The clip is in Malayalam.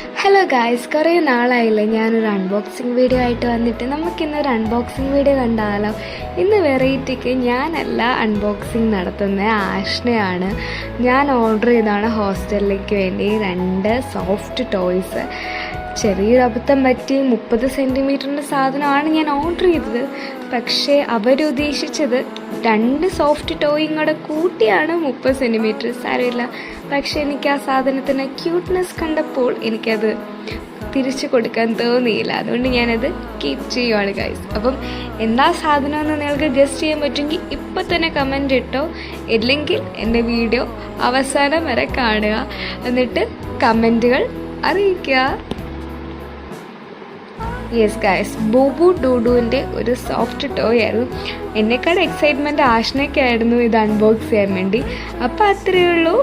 ഹലോ ഗായ്സ്, കുറേ നാളായില്ലേ ഞാനൊരു അൺബോക്സിങ് വീഡിയോ ആയിട്ട് വന്നിട്ട്. നമുക്കിന്നൊരു അൺബോക്സിങ് വീഡിയോ കണ്ടാലോ? ഇന്ന് വെറൈറ്റിക്ക് ഞാനല്ല അൺബോക്സിങ് നടത്തുന്നത്, ആഷ്നയാണ്. ഞാൻ ഓർഡർ ചെയ്തതാണ് ഹോസ്റ്റലിലേക്ക് വേണ്ടി 2 സോഫ്റ്റ് ടോയ്സ്. ചെറിയൊരു അബദ്ധം പറ്റി 30 സെൻറ്റിമീറ്ററിൻ്റെ സാധനമാണ് ഞാൻ ഓർഡർ ചെയ്തത്. പക്ഷേ അവരുദ്ദേശിച്ചത് 2 സോഫ്റ്റ് ടോയും കൂടെ കൂട്ടിയാണ് 30 സെൻറ്റിമീറ്റർ. സാരമില്ല, പക്ഷേ എനിക്ക് ആ സാധനത്തിന് ക്യൂട്ട്നെസ് കണ്ടപ്പോൾ എനിക്കത് തിരിച്ചു കൊടുക്കാൻ തോന്നിയില്ല. അതുകൊണ്ട് ഞാനത് കീപ്പ് ചെയ്യുവാണ് ഗൈസ്. അപ്പം എന്താ സാധനമെന്ന് നിങ്ങൾക്ക് ഗസ്റ്റ് ചെയ്യാൻ പറ്റുമെങ്കിൽ ഇപ്പം തന്നെ കമൻ്റ് ഇട്ടോ, ഇല്ലെങ്കിൽ എൻ്റെ വീഡിയോ അവസാനം വരെ കാണുക, എന്നിട്ട് കമൻറ്റുകൾ അറിയിക്കുക. യെസ് ഗൈസ്, ബൂബു ഡൂഡുവിൻ്റെ ഒരു സോഫ്റ്റ് ടോയ് ആയിരുന്നു. എന്നെക്കാൾ എക്സൈറ്റ്മെൻറ്റ് ആഷ്നയ്ക്കായിരുന്നു ഇത് അൺബോക്സ് ചെയ്യാൻ വേണ്ടി. അപ്പോൾ അത്രയേ ഉള്ളൂ.